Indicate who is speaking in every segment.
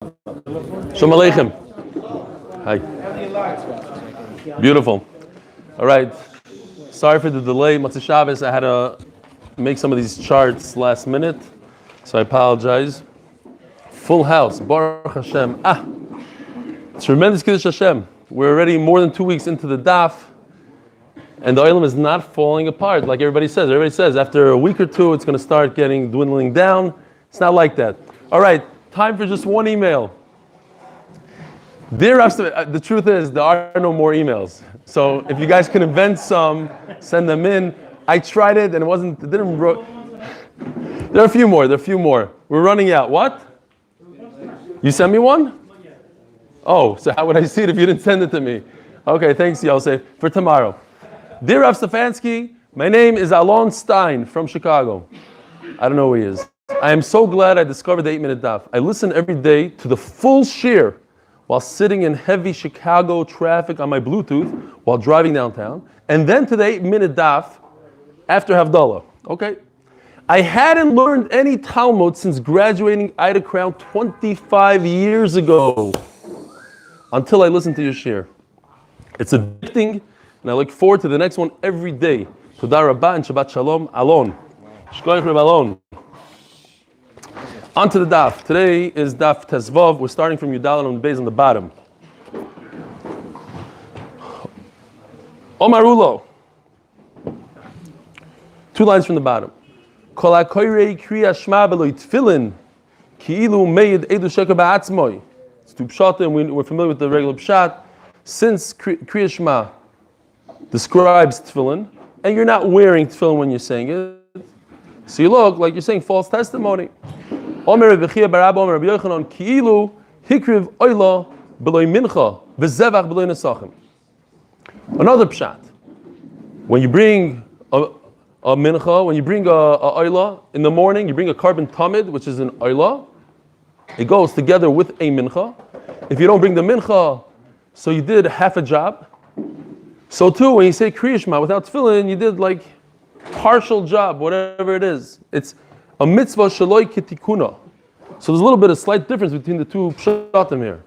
Speaker 1: Shalom Aleichem. Hi. Beautiful. All right. Sorry for the delay. Matzah Shabbos. I had to make some of these charts last minute, so I apologize. Full house. Baruch Hashem. Tremendous Kiddush Hashem. We're already more than 2 weeks into the daf, and the olam is not falling apart like everybody says. Everybody says after a week or two it's going to start dwindling down. It's not like that. All right. Time for just one email. Dear Rav, the truth is there are no more emails. So if you guys can invent some, send them in. I tried it and it didn't. There are a few more. We're running out. What? You sent me one? Oh, so how would I see it if you didn't send it to me? Okay, thanks, Yosef, for tomorrow. Dear Rav Stefansky, my name is Alon Stein from Chicago. I don't know who he is. I am so glad I discovered the 8-minute daf. I listen every day to the full shir while sitting in heavy Chicago traffic on my Bluetooth while driving downtown, and then to the 8-minute daf after Havdalah. Okay? I hadn't learned any Talmud since graduating Ida Crown 25 years ago until I listened to your shir. It's addicting, and I look forward to the next one every day. Toda Rabbah and Shabbat Shalom. Alon. Shkoyach Reb Alon. On to the daf. Today is daf Tezvav. We're starting from Yudalad on Beis on the bottom. Omarulo. 2 lines from the bottom. Kol hakoyrei kriya Shema b'lo tefillin ki'ilu meid edu sheker ba'atzmoi. It's 2 pshat, and we're familiar with the regular pshat. Since kriya Shema describes tefillin, and you're not wearing tefillin when you're saying it, so you look like you're saying false testimony. Omer Bechia Barabba Omer Rabbi Yochanan Ki'ilu Hikriv Oila B'loi Mincha V'Zevach B'loi Nesachim. Another pshat. When you bring a mincha, when you bring a oila in the morning, you bring a carbon tamid, which is an oila. It goes together with a mincha. If you don't bring the mincha, so you did half a job. So too, when you say Kriya Shema without tefillin, you did like partial job, whatever it is. It's a mitzvah shaloi kitikuna. So there's a little bit of slight difference between the 2 pshatim here.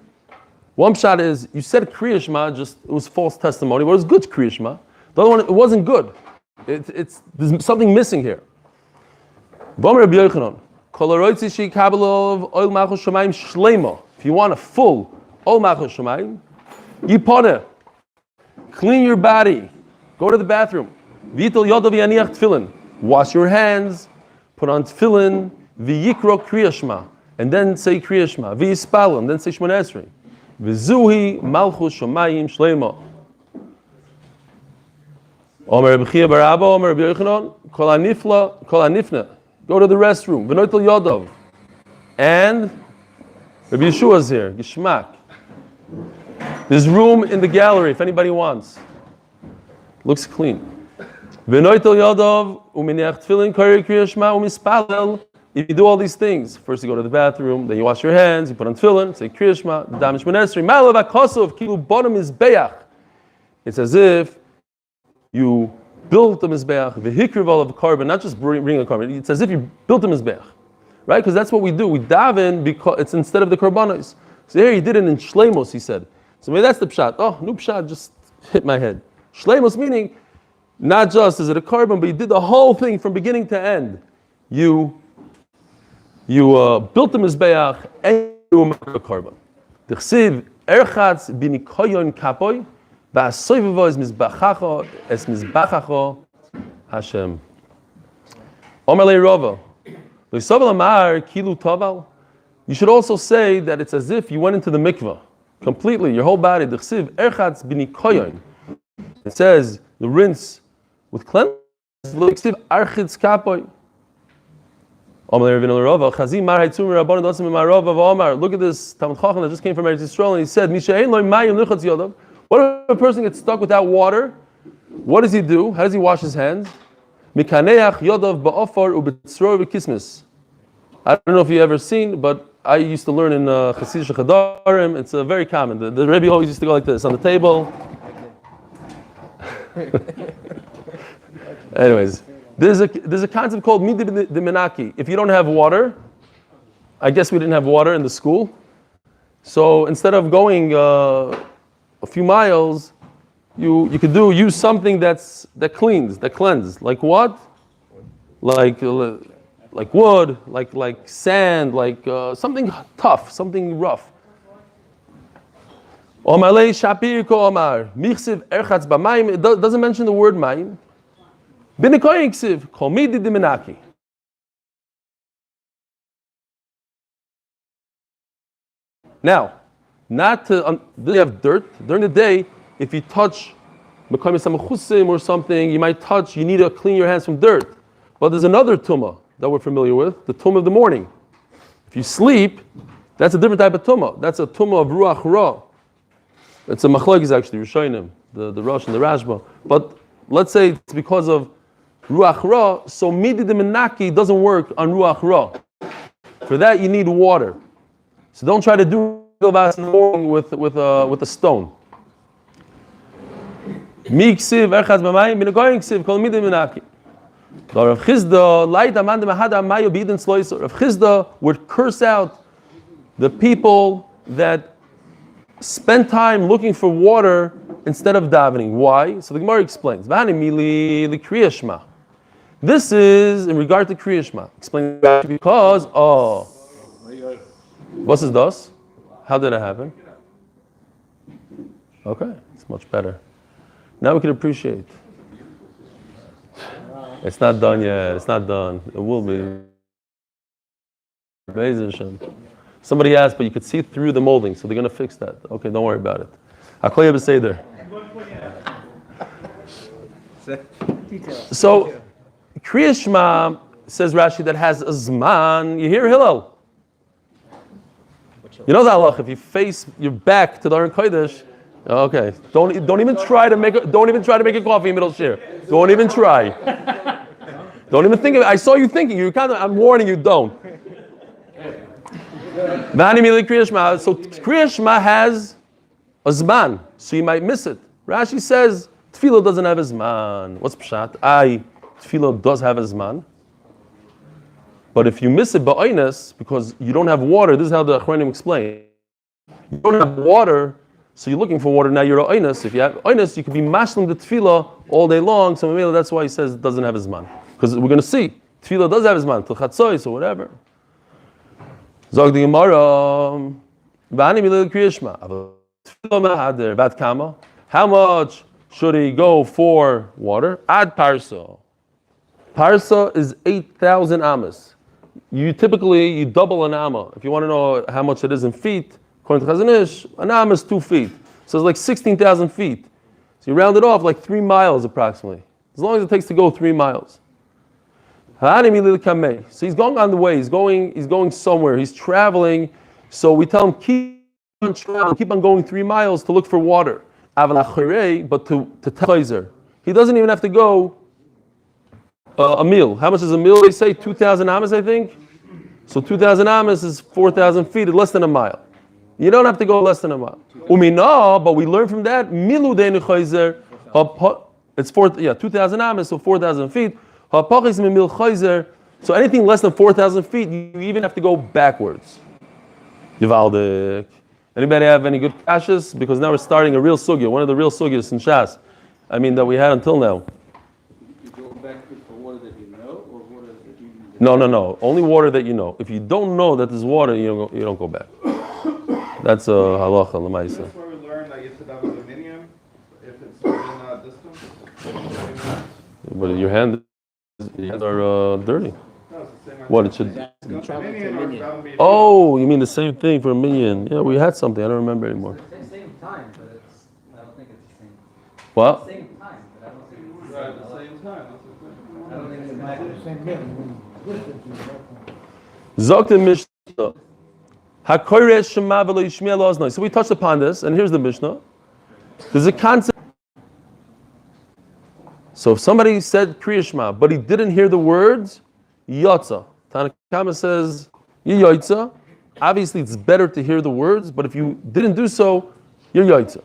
Speaker 1: One pshat is, you said Kriya Shema, just it was false testimony, but it was good Kriya Shema. The other one, it wasn't good. There's something missing here. If you want a full ol malchus shamayim, yipone, clean your body, go to the bathroom, vital yodav yaniach tefillin, wash your hands, put on tefillin, v'yikro kriya shema, and then say kriya shema, v'yispal, and then say Shemona Esrei, v'zuhi malchus shamayim shleima. Omer Bechia Barabba, Omer Rabbi Yochanan, kol hanifna, go to the restroom, v'noitel yodav, and Rabbi Yeshua's here, Gishmak. There's room in the gallery if anybody wants. Looks clean. V'noitel yodav, u'miniach tefillin, kari kriya shema, u'mispalel. If you do all these things, first you go to the bathroom, then you wash your hands, you put on tefillin, say kriya shema, dam Shemona Esrei, ma'alav ha'kosov, kilu bonam mizbeach. It's as if you built the mizbeach, v'hikriv of carbon, not just bringing a carbon. It's as if you built the mizbeach, right? Because that's what we do. We daven because it's instead of the karbanos. So here he did it in shleimos, he said. So maybe that's the pshat. Oh, new pshat just hit my head. Shleimos meaning not just is it a carbon, but you did the whole thing from beginning to end. You built the mizbeach and you made a carbon. D'chsiv erchatz binikoyon kapoy. V'asoyvivo es mizbachacho Hashem. Omer lei Rava. L'yisovel amar kilu toval. You should also say that it's as if you went into the mikveh completely, your whole body. D'chsiv erchatz binikoyon. It says the rinse with cleanliness. L'yiksiv architz kapoy. Omer lei Ravina Rava. Chazim mar haitzum rabbanon dosim imar Rava v'omar. Look at this Talmud Chacham that just came from Eretz Yisrael, and he said, Mishayin loy mayim lichatz yodav. What if a person gets stuck without water? What does he do? How does he wash his hands? Mikaneach yodav ba'ofar u'betzror v'kismis. I don't know if you've ever seen, but I used to learn in Chasidish Chadarim. It's very common. The Rebbe always used to go like this on the table. Anyways, there's a concept called midi de menaki. If you don't have water, I guess we didn't have water in the school. So instead of going a few miles, you could use something that cleanses. Like what? Like wood, like sand, like something tough, something rough. Omalei Shapir Ko Omar Michsiv Erchatz B'Mayim. It doesn't mention the word Mayim. B'Nikoyin Ksiv Kol Midi Dimenaki. Now, not to you have dirt during the day. If you touch Mekayim Samachusim or something, you need to clean your hands from dirt. But there's another tumah that we're familiar with, the tumah of the morning. If you sleep, that's a different type of tumah. That's a tumah of ruach ra. It's a machlokes actually, Rishonim, the Rosh and the Rashba. But let's say it's because of ruach ra, so midi de menaki doesn't work on ruach ra. For that you need water. So don't try to do Gilvas in the morning with a stone. Mi ksiv erchatz b'mayim, b'nekoyin ksiv kol midi menaki. Rav Chisda would curse out the people that spend time looking for water instead of davening. Why? So the Gemara explains. This is in regard to Kriya Shema. Explain because what's this dos? How did it happen? Okay, it's much better. Now we can appreciate. It's not done yet. It's not done. It will be. Somebody asked, but you could see through the molding, so they're going to fix that. Okay, don't worry about it. Akoya b'seder. So, Kriya Shema, says Rashi, that has a zman. You hear Hillel? You know the halach. If you face your back to the Aron Kodesh, okay. Don't even try to make a coffee in middle share. Don't even try. Don't even think of it. I saw you thinking. I'm warning you. Don't. So Kriya Shema has a zman, so you might miss it. Rashi says Tefillah doesn't have a zman. What's pshat? Tefillah does have a zman. But if you miss it ba'oines because you don't have water, this is how the Achronim explain. You don't have water. So you're looking for water, now you're a oinus. If you have oinus, you could be mashlim the tefillah all day long. So maybe that's why he says it doesn't have his man. Because we're going to see, tefillah does have his man, till chatzois or whatever. Zog the Gemara, v'ani milil Kriya Shema, tefillah ma'ader, bat kama. How much should he go for water? Ad parsa. Parsa is 8,000 amas. You double an amma. If you want to know how much it is in feet, according to Chazon Ish, an amma is 2 feet. So it's like 16,000 feet. So you round it off like 3 miles approximately. As long as it takes to go 3 miles. So he's going on the way. He's going somewhere. He's traveling. So we tell him, keep on traveling, keep on going 3 miles to look for water. But to Chayzer. He doesn't even have to go a mil. How much is a mil? They say 2,000 amas, I think. So 2,000 amas is 4,000 feet, less than a mile. You don't have to go less than a mile. Umina, but we learn from that. Milu deinu chayzer. It's 2,000 amas, so 4,000 feet. So anything less than 4,000 feet, you even have to go backwards. Yivaldik. Anybody have any good kashas? Because now we're starting a real sugya, one of the real sugyas in Shas. That we had until now.
Speaker 2: You go backwards for water that you know, or water that you
Speaker 1: know? No. Only water that you know. If you don't know that there's water, you don't go back. That's a halacha l'maisa.
Speaker 3: That's where we learned that you sit down aluminium if it's within distance.
Speaker 1: But your hands are dirty.
Speaker 3: No, it's the same.
Speaker 1: What it should?
Speaker 3: Oh,
Speaker 1: you mean the same thing for a minion? Yeah, we had something. I don't remember anymore.
Speaker 2: Same time, but I don't think it's the same.
Speaker 1: What?
Speaker 2: Same time, but I don't think it's the same.
Speaker 3: right at the same time.
Speaker 2: I don't think it's
Speaker 1: Zok Mishnah. HaKoresh Shema v'lo yishmi'a lo oznai. So we touched upon this, and here's the Mishnah. There's a concept. So if somebody said Kriya Shema, but he didn't hear the words, Yotza. Tanakama says, Yotza. Obviously, it's better to hear the words, but if you didn't do so, you're Yotza.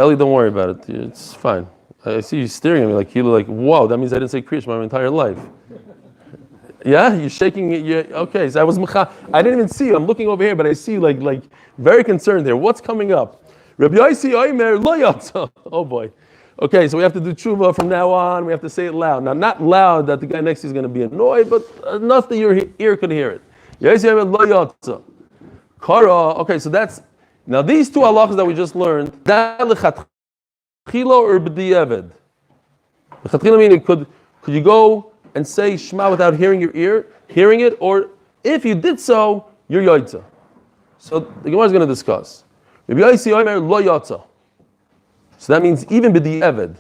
Speaker 1: Eli, don't worry about it. It's fine. I see you staring at me like, whoa, that means I didn't say Kriya Shema my entire life. Yeah, you're shaking it. Okay, so I didn't even see you. I'm looking over here, but I see you like very concerned there. What's coming up? Rabbi Yossi Omer lo yatsa. Oh boy. Okay, so we have to do tshuva from now on. We have to say it loud. Now, not loud that the guy next to you is going to be annoyed, but enough that your ear could hear it. Yossi Omer lo yatsa. Kara. Okay, so that's now these two halachas that we just learned. That lechatchila or b'di'eved. Lechatchila meaning could you go and say Shema without hearing it, or if you did so, you're Yaitza. So the Gemara is going to discuss. Rabbi Yossi Omer lo yatsa. So that means even b'di'eved.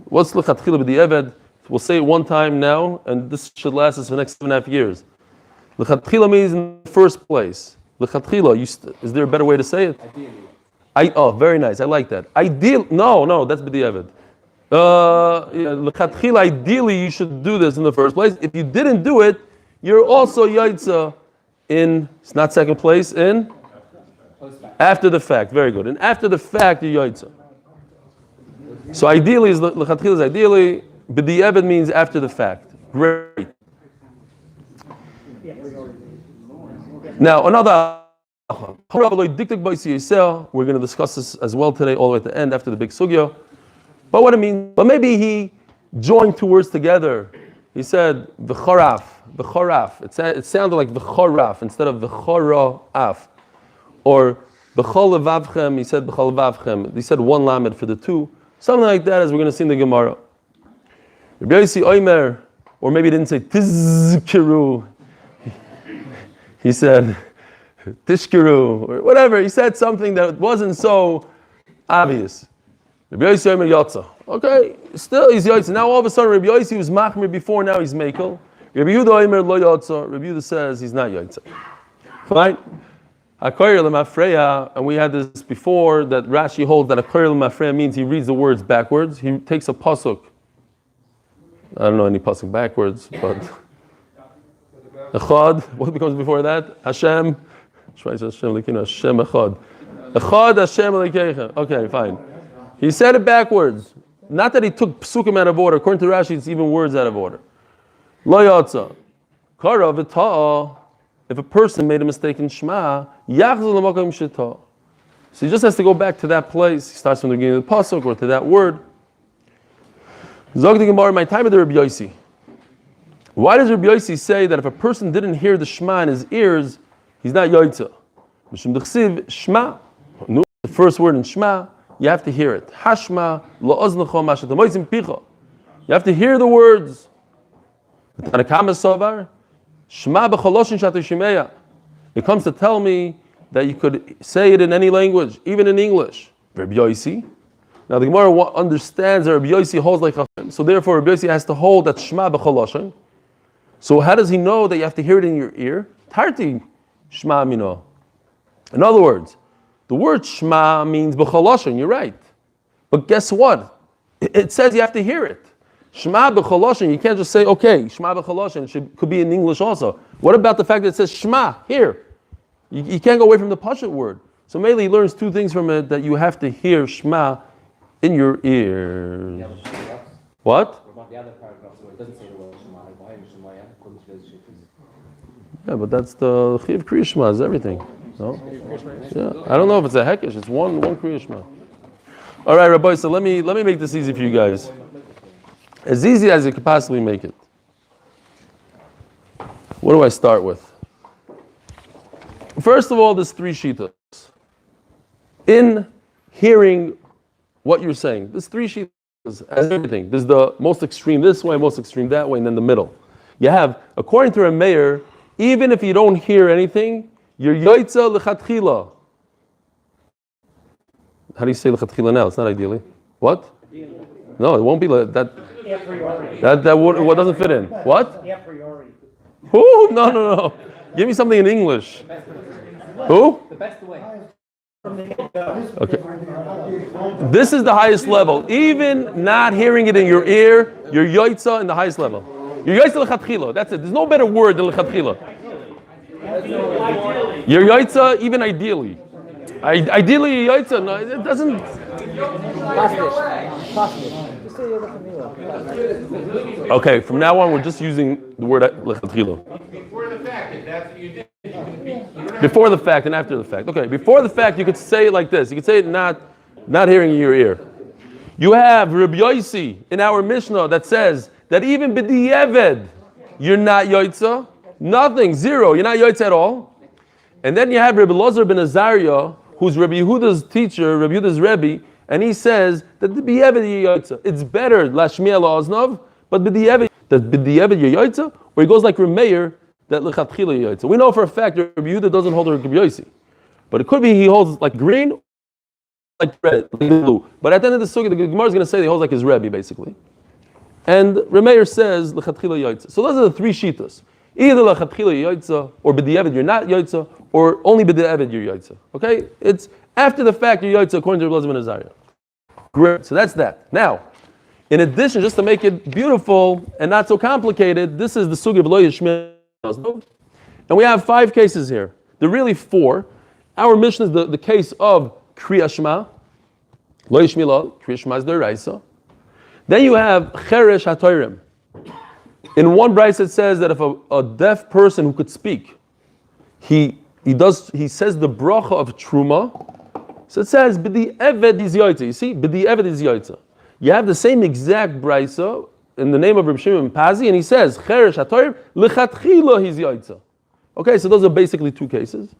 Speaker 1: What's lechatchila b'di'eved? We'll say it one time now, and this should last us for the next 7.5 years. Lechatchila means in the first place. Lechatchila, is there a better way to say it? Ideally. Very nice. I like that. No, that's b'di'eved. Lechatchila, ideally you should do this in the first place. If you didn't do it, you're also yaitza in, it's not second place, in? After the fact. Very good. And after the fact, you're yaitza. So ideally, lechatchila is ideally, b'di'eved means after the fact. Great. Now, another we're going to discuss this as well today, all the way at the end, after the big sugya. But what it means, but maybe he joined two words together. He said v'choraf. It sounded like v'choraf instead of v'choraf. Or b'chol levavchem, he said b'chol levavchem. He said one lamed for the two. Something like that, as we're going to see in the Gemara. Rabbi Yossi Omer, or maybe he didn't say tizkiru. He said tishkiru, or whatever. He said something that wasn't so obvious. Rabbi Yossi Omer yatsa. Okay, still he's yatsa. Now all of a sudden Rabbi Yossi was machmir before, now he's mekel. Rabbi Yehuda Omer lo yatsa. Rabbi Yehuda says he's not yatsa. Fine. Akoyer lemafreya, and we had this before, that Rashi holds that akoyer lemafreya means he reads the words backwards. He takes a pasuk. I don't know any pasuk backwards, but echad. What becomes before that? Hashem. Hashem echad. Echad Hashem lekeichem. Okay, fine. He said it backwards. Not that he took psukim out of order. According to Rashi, it's even words out of order. Lo yatsa. Kara v'ta'a. If a person made a mistake in Shema, yachzor l'makom sheta. So he just has to go back to that place. He starts from the beginning of the pasuk or to that word. Zog the Gemara, my time of the Rabbi Yossi. Why does Rabbi Yossi say that if a person didn't hear the Shema in his ears, he's not yaitza? Mishum d'chsiv Shema. The first word in Shema, you have to hear it. Hashma la'oznecho ma she'ta moitzim picha. You have to hear the words. Tanakama sovar. Shema b'choloshin shatu shimeya. It comes to tell me that you could say it in any language, even in English. Rabbi Yossi. Now the Gemara understands that Rabbi Yossi holds like Chacham. So therefore Rabbi Yossi has to hold that Shema b'choloshin. So how does he know that you have to hear it in your ear? Tarti Shema mino. In other words, the word Shema means b'choloshin. You're right. But guess what? It says you have to hear it. Shema b'choloshin, you can't just say, okay, Shema b'choloshin, it could be in English also. What about the fact that it says Shema here? You can't go away from the Pashut word. So mainly he learns two things from it, that you have to hear Shema in your ears. What?
Speaker 4: What about the other paragraph where it doesn't say the word Shema, like V'hayim Shemaya, according to the Shifis?
Speaker 1: Yeah, but that's the Chiv Kriya Shema, is everything. No? Yeah. I don't know if it's a Hekesh, it's one Kriya Shema. All right, Rabbi, so let me make this easy for you guys. As easy as you could possibly make it. What do I start with? First of all, there's three shitas. In hearing what you're saying, there's three shitas as everything. There's the most extreme this way, most extreme that way, and then the middle. You have, according to a mayor, even if you don't hear anything, you're yoitza lechatchila. How do you say lechatchila now? It's not ideally. What? No, it won't be like that. That what doesn't fit in. What? Who? No. Give me something in English. Who?
Speaker 4: The best way.
Speaker 1: Okay. This is the highest level. Even not hearing it in your ear, you're yoitza in the highest level. You're yoitza lechatchila. That's it. There's no better word than lechatchila. You're yoitza even ideally. Ideally, Yaitza, no, it doesn't. Okay, from now on, we're just using the word lechatchila.
Speaker 3: Before the fact, if that's what you did.
Speaker 1: Before the fact and after the fact. Okay, before the fact, you could say it like this. You could say it not hearing in your ear. You have Rabbi Yossi in our Mishnah that says that even b'di'eved, you're not Yaitza. Nothing, zero. You're not Yaitza at all. And then you have Rabbi Elazar ben Azariah, who's Rabbi Yehuda's teacher, Rabbi Yehuda's Rebbe, and he says that the b'di'eved you're Yaitza. It's better, lashmiya la'oznav, but b'di'eved, that b'di'eved you're Yaitza, or he goes like Rameir, that lechatchila you're Yaitza. We know for a fact that Rabbi Yehuda doesn't hold Rabbi Yossi. But it could be he holds like green, like red, like blue. But at the end of the sugya, the Gemara is going to say he holds like his Rebbe, basically. And Rameir says lechatchila yaitza. So those are the three shitas. Either lechatchila yaitza, or b'di'eved you're not yaitza, or only b'di'eved you're yaitza. Okay, it's after the fact you're yaitza according to Rabbi Elazar ben Azariah. Great. So that's that. Now, in addition, just to make it beautiful and not so complicated, this is the sugya of lo yishmir. And we have 5 cases here. There are really 4. Our mission is the case of Kriya Shema. Lo yishmir lo, Kriya Shema is the Raisa. Then you have Cheresh HaToyrim. In one brayse it says that if a deaf person who could speak, he says the bracha of Truma. So it says b'di'eved is yaitza. You see, b'di'eved is yaitza. You have the same exact brayse in the name of Reb Shimon Pazi, and he says Cheresh HaToyrim lechatchila his yaitza. Okay, so those are basically 2 cases.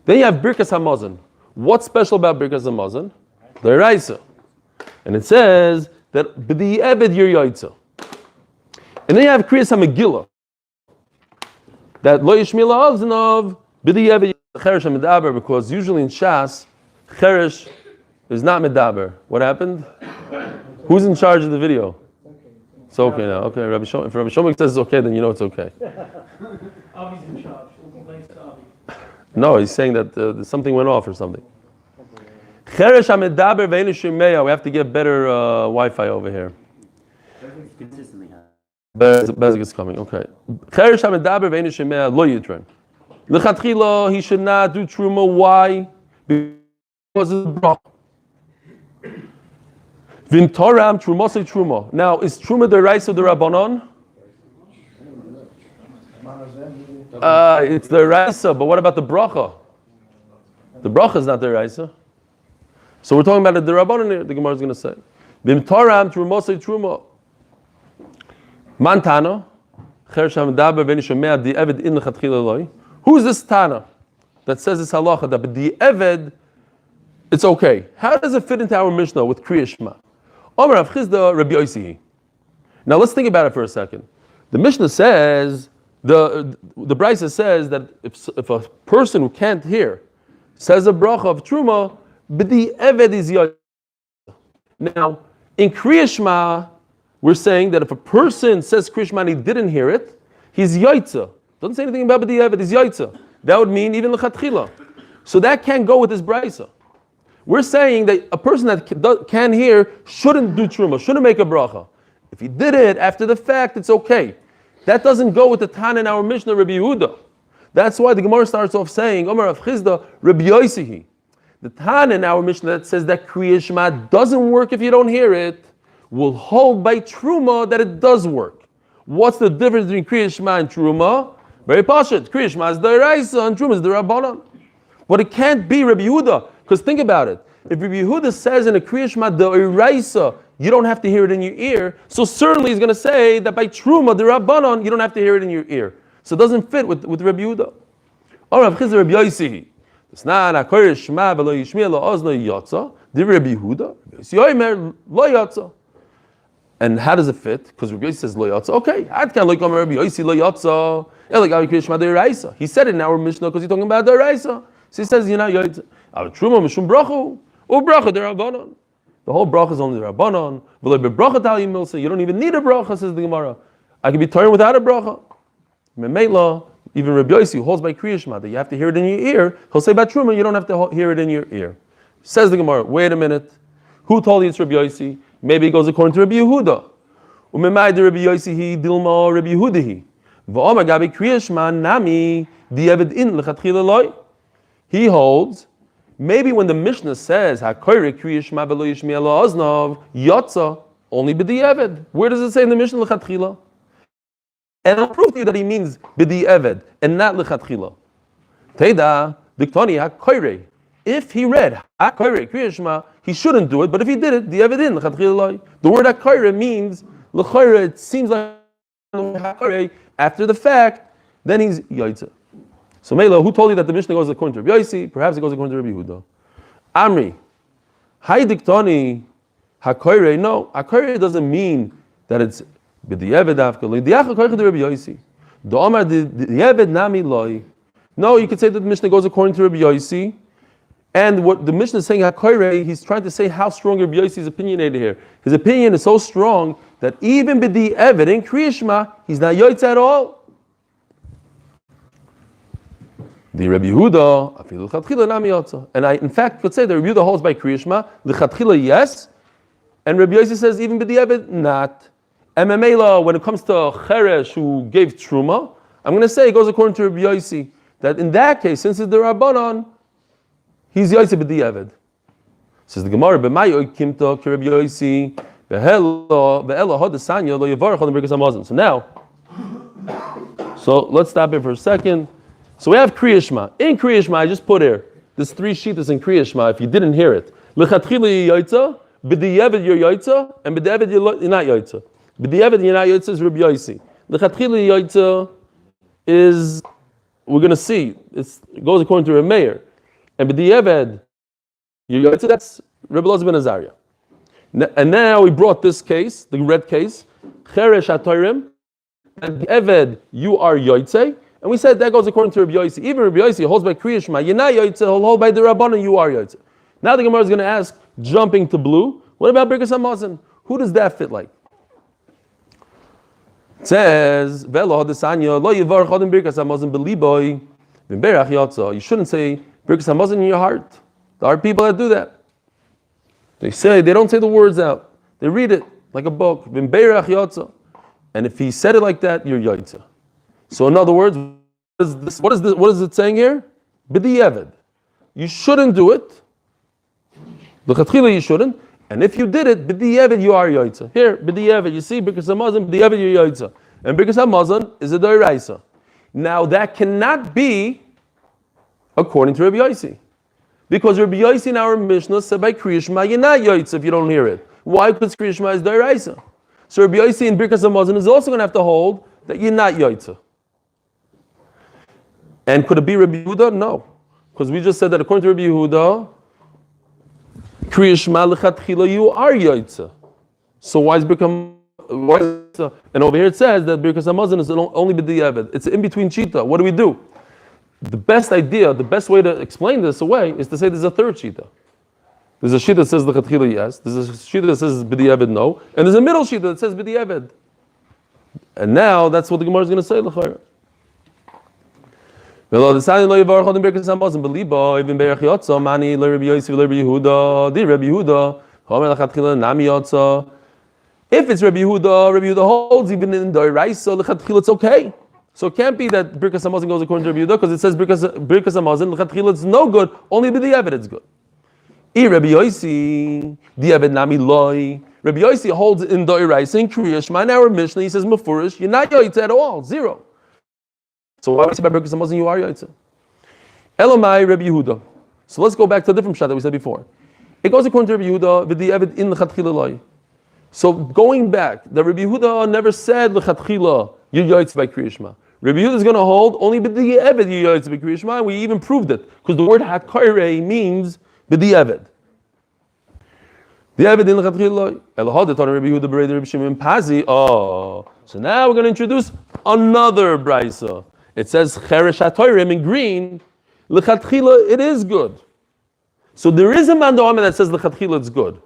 Speaker 1: Then you have Birkas HaMazon. What's special about Birkas HaMazon? The Raisa. And it says that b'di'eved you're yaitza. And then you have Kriyas HaMegillah. That lo yishmir la'oznav b'di'eved cheresh HaMedaber, because usually in Shas, cheresh is not medaber. What happened? Who's in charge of the video? It's okay now. Okay, Rabbi Shomik. If Rabbi Shomik says it's okay, then you know it's okay.
Speaker 5: Avi's in charge. Thanks to Avi.
Speaker 1: No, he's saying that something went off or something. Cheresh HaMedaber ve'enu shemeya. We have to get better Wi-Fi over here.
Speaker 6: Consistently happen.
Speaker 1: Bezek is coming. Okay. Cheresh HaMedaber ve'enu shemeya lo yitron. L'chatchila, he should not do truma. Why? Because of the bracha. Vintoram trumosei truma. Now, is truma deraisa derabanan? It's the raisa, but what about the bracha? The bracha is not the raisa. So we're talking about the derabanan here. The Gemara is going to say, "Vintoram trumosei truma." Mantana, cheresh ha'medaber ve'enu shomea di'eved in lechatchila loy. Who is this Tana that says this halacha that di'eved it's okay? How does it fit into our Mishnah with Kriya Shema? Omer Rav Chizda Rabbi Yossi. Now let's think about it for a second. The Mishnah says, the Brisa says that if a person who can't hear says a bracha of Truma, b'di'eved is yaitza. Now, in Kriya Shema, we're saying that if a person says Kriya Shema and he didn't hear it, he's yaitza. Doesn't say anything about b'di'eved, he's yaitza. That would mean even l'chatchila. So that can't go with this Brisa. We're saying that a person that can hear shouldn't do truma, shouldn't make a bracha. If he did it after the fact, it's okay. That doesn't go with the Tan in our Mishnah, Rabbi Yehuda. That's why the Gemara starts off saying, Omer Rav Chizda, Rabbi Yossi. The Tan in our Mishnah that says that Kriya Shema doesn't work if you don't hear it, will hold by truma that it does work. What's the difference between Kriya Shema and truma? Very pashut. Kriya Shema is the Raisa and truma is the Rabbanan. But it can't be Rabbi Yehuda. Because think about it. If Rabbi Yehuda says in a Kriya Shema, the Iraisa, you don't have to hear it in your ear, so certainly he's going to say that by Truma, the Rabbanon, you don't have to hear it in your ear. So it doesn't fit with Rabbi Yehuda. Or Rav Chizda Rabbi Yossi. It's not a Kriya Shema, v'lo yishmir lo ozno yotza. Div Rabbi Yehuda, Yossi Omer, lo yotza. And how does it fit? Because Rabbi Yossi says lo yotza. Okay, Ad kan lo yikomer Rabbi Yossi lo yotza. Elik Kriya Shema the Iraisa. He said it in our Mishnah because he's talking about the Iraisa. So he says, you're not yotza. Truma mishum brachu, bracha the Rabbanon. The whole bracha is only the Rabbanon. You don't even need a bracha, says the Gemara. I can be turned without a bracha. Memela, even Rabbi Yossi, who holds by Kriya Shema, that you have to hear it in your ear, he'll say about Truma, you don't have to hear it in your ear. Says the Gemara, wait a minute. Who told you it's Rabbi Yossi? Maybe it goes according to Rabbi Yehuda. Umemai de Rabbi Yossi he dilma Rabbi Yehuda he. V'omar gabi Kriya Shema nami di'eved in lechatchila loy. He holds maybe when the Mishnah says Hakoire Kriya Shema V'lo Yishmi Elo Oznav Yotza only b'di'eved. Where does it say in the Mishnah l'chatchila? And I'll prove to you that he means b'di'eved and not l'chatchila. Teida Diktoni Hakoire. If he read Hakoire Kriya Shema, he shouldn't do it. But if he did it, di'eved in l'chatchila. The word Hakoire means l'choire. It seems like Hakoire after the fact. Then he's Yaitza. So Mela, who told you that the Mishnah goes according to Rabbi Yossi? Perhaps it goes according to Rabbi Yehuda. Amri, Hai Diktoni Hakoire. No, Hakoire doesn't mean that it's b'di'eved afka. L'diach Hakoire to Rabbi Yossi. The Omar b'di'eved nami loy. No, you could say that the Mishnah goes according to Rabbi Yossi. And what the Mishnah is saying, Hakoire, he's trying to say how strong Rabbi Yossi's opinionated here. His opinion is so strong that even b'di'eved in Kriya Shema, he's not Yotze at all. The Rabbi Yehuda, afilu l'chatchila nami yotza. And I, in fact, could say that Rabbi Yehuda holds by Kriya Shema, l'chatchila yes, and Rabbi Yossi says even b'di'eved not. And Memela, when it comes to Cheresh who gave Truma, I'm going to say it goes according to Rabbi Yossi, that in that case, since it's the Rabbanon, he's Yossi b'di'eved. Says the Gemara, b'mayo kimto ki Rabbi Yossi, be'elo hodesanya lo yavarach on the Berachos hamazon. So let's stop here for a second. So we have Kriya Shema. In Kriya Shema, I just put here, there's 3 shittas in Kriya Shema, if you didn't hear it. L'chatchila yotza, b'di'eved you're yotza, and b'di'eved you're not yotza. B'di'eved you're not yotza is Rabbi Yossi. L'chatchila yotza is, we're going to see, it goes according to Rabbi Meir. And b'di'eved you're yotza, that's Rabbi Elazar ben Azariah. And now we brought this case, the red case, Cheresh HaTorim, and b'di'eved you are yotze. And we said that goes according to Rabbi Yossi. Even Rabbi Yossi holds by Kriya Shema. You're not Yotze, he'll hold by the Rabbanan, you are Yotze. Now the Gemara is going to ask, jumping to blue, what about Berachos hamazon? Who does that fit like? It says, Velo hadesanya lo yivarach odem Berachos hamazon beliboy v'berach yotza. You shouldn't say Berachos hamazon in your heart. There are people that do that. They don't say the words out. They read it like a book. V'berach yotza. And if he said it like that, you're Yotze. So in other words, what is it saying here? B'di'eved. You shouldn't do it. L'chatchila you shouldn't. And if you did it, b'di'eved you are Yotze. Here, b'di'eved, you see, Berachos hamazon, b'di'eved you're Yotze. And Berachos hamazon is a d'oraisa. Now that cannot be according to Rabbi Yossi. Because Rabbi Yossi in our Mishnah said by Kriya Shema, you're not Yotze if you don't hear it. Why? Because Kriya Shema is d'oraisa. So Rabbi Yossi in Berachos hamazon is also going to have to hold that you're not Yotze. And could it be Rabbi Yehuda? No. Because we just said that according to Rabbi Yehuda, Kriya Shema l'chatchila, you are Yotze. So why is it? And over here it says that Berachos hamazon is only b'di'eved. It's in between Shita. What do we do? The best idea, the best way to explain this away is to say there's a third Shita. There's a Shita that says l'chatchila yes. There's a Shita that says b'di'eved no. And there's a middle Shita that says b'di'eved. And now that's what the Gemara is going to say l'chayr. V'lo desani lo yivarach odem Berachos hamazon belibo even berach yotza mani lo Rabbi Yossi v'lo Rabbi Yehuda di Rabbi Yehuda homer l'chatchila nami yotza. If it's Rabbi Yehuda holds even in d'oraisa l'chatchila it's okay. So it can't be that Berachos hamazon goes according to Rabbi Yehuda because it says Berachos hamazon l'chatchila it's no good, only b'di'eved it's good. Rabbi Yossi di'eved nami loy. Rabbi Yossi holds in d'oraisa in Kriya Shema. In our Mishnah he says mefurish you're not Yotze at all, 0. So why would you say by Berachos hamazon you are Yotze? Elamai Rabbi Yehuda. So let's go back to a different shot that we said before. It goes according to Rabbi Yehuda, v'di'eved in l'chatchila loy. So going back, the Rabbi Yehuda never said l'chatchila you're Yotze by Kriya Shema. Rabbi Yehuda is going to hold only b'di'eved you're Yotze by Kriya Shema, and we even proved it because the word hakoire means b'di'eved. Di'eved in l'chatchila loy. Elahad on Rabbi Yehuda b'rei Rabbi Shimon Pazi. Oh, so now we're going to introduce another brisa. It says Cheresh HaTorim in green. L'chatchila, it is good. So there is a manda'amah that says l'chatchila it's good.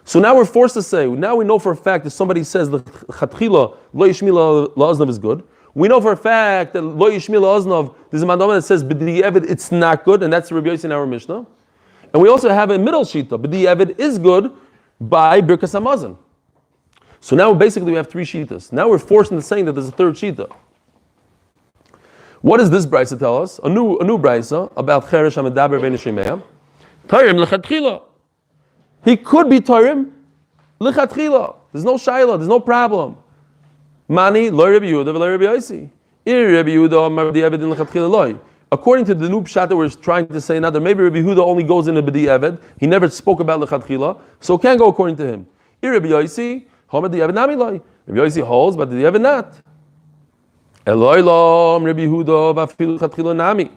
Speaker 1: So now we're forced to say. Now we know for a fact that somebody says l'chatchila lo yishmi la'aznav is good. We know for a fact that lo yishmi la'aznav there's a manda'amah that says b'di'eved it's not good, and that's Rabbi Yossi in our Mishnah. And we also have a middle shita. B'di'eved is good by Berachos hamazon. So now basically we have 3 shitas. Now we're forced into saying that there's a third shita. What does this brisa tell us? A new brisa about cheresh hamedaber ben shemeim. Tayrim lechatchila. He could be tayrim lechatchila. There's no shaila. There's no problem. Mani lo Rabbi Yehuda v'lo Rabbi Yosi. Rabbi Yehuda amar b'di'eved in lechatchila loy. According to the new pshat that we're trying to say now, that maybe Rabbi Yehuda only goes in a b'di'eved. He never spoke about lechatchila, so it can't go according to him. Rabbi Yosi homer b'di'eved nami loy. Rabbi Yosi holds, but b'di'eved not. Eloi lo Rabbi Yehuda v'afilu lechatchila nami.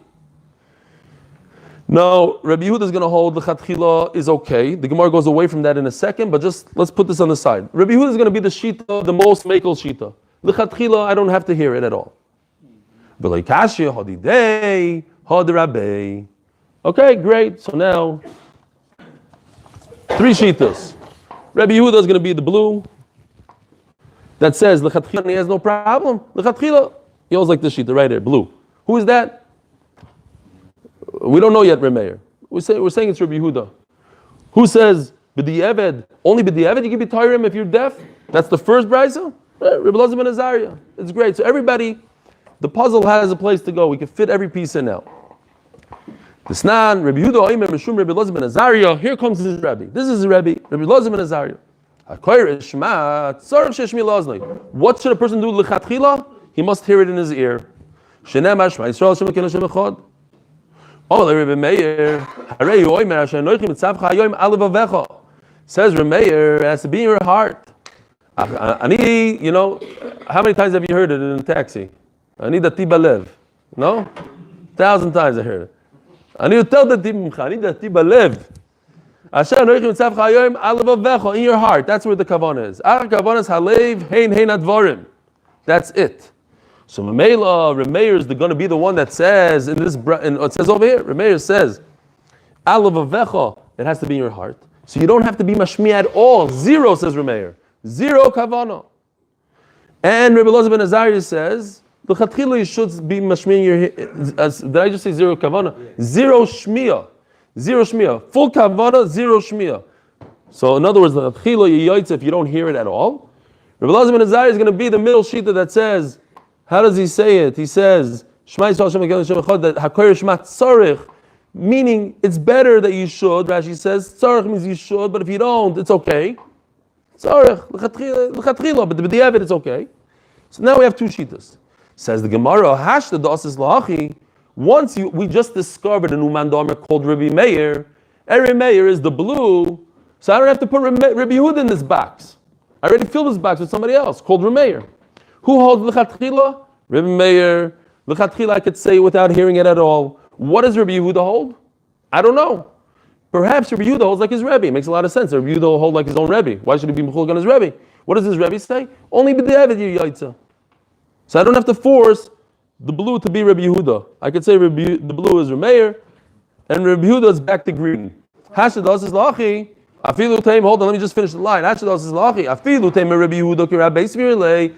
Speaker 1: No, Rabbi Yehuda is going to hold the lechatchila is okay. The Gemara goes away from that in a second, but just let's put this on the side. Rabbi Yehuda is going to be the shita, the most makel shita. Lechatchila, I don't have to hear it at all. Okay, great. So now, 3 shitas. Rabbi Yehuda is going to be the blue that says lechatchila, he has no problem. Lechatchila, he holds like this shita right here, blue. Who is that? We don't know yet, Remeir. We're saying it's Rabbi Yehuda. Who says b'di'eved? Only b'di'eved you can be tayrim if you're deaf. That's the first brisa. Rabbi Elazar ben Azariah. It's great. So everybody, the puzzle has a place to go. We can fit every piece in now. Tisnan, Rabbi Yehuda oimer mishum Rabbi Elazar ben Azariah. Here comes his Rabbi. This is Rabbi Elazar ben Azariah. Hakoyre Shema tzarich sheshmi laznei. What should a person do lechatchila? He must hear it in his ear. Shenemar Shema Yisrael Shem Elokeinu Shem Echad. Says Remeir, it has to be in your heart. I need, how many times have you heard it in a taxi? I need the tiba lev. No? 1,000 times I heard it. I need to tell the tiba, I need the tiba lev. In your heart. That's where the kavanah is. That's it. So Remeir is going to be the one that says in this. It says over here. Remeir says, "Alavavecha." It has to be in your heart. So you don't have to be mashmi at all. 0, says Remeir. 0 kavana. And Rabbi Elazar ben Azariah says, "L'chatchila you should be mashmi in your." Did I just say 0 kavana? 0 shmiya. 0 shmiya. Full kavana, 0 shmiya. So in other words, l'chatchila yoytz if you don't hear it at all. Rabbi Elazar ben Azariah is going to be the middle shita that says. How does he say it? He says, Shema Yisrael Shem Elokeinu Shem Echad, that Hakoyer Shema Tzarich, meaning it's better that you should. Rashi says, Tzarich means you should, but if you don't, it's okay. Tzarich, L'chatchila, but the b'di'eved, it's okay. So now we have 2 shitas. Says the Gemara, Hashta Da'asis La'achi, once we just discovered a new mandomer called Rabbi Meir, and Rabbi Meir is the blue, so I don't have to put Rabbi Yehuda in this box. I already filled this box with somebody else called Rabbi Meir. Who holds l'chatchila? Rabbi Meir. L'chatchila I could say without hearing it at all. What does Rabbi Yehuda hold? I don't know. Perhaps Rabbi Yehuda holds like his Rebbe. It makes a lot of sense. Rabbi Yehuda will hold like his own Rebbe. Why should he be mechulek on his Rebbe? What does his Rebbe say? Only b'di'eved you yaitza. So I don't have to force the blue to be Rabbi Yehuda. I could say the blue is Rabbi Meir, and Rabbi Yehuda is back to green. Hashadas is lachi. Afilu teim. Hold on, let me just finish the line. Hashadas is lachi. Afilu teim Rabbi Yehuda ki Rabbi Svirlei.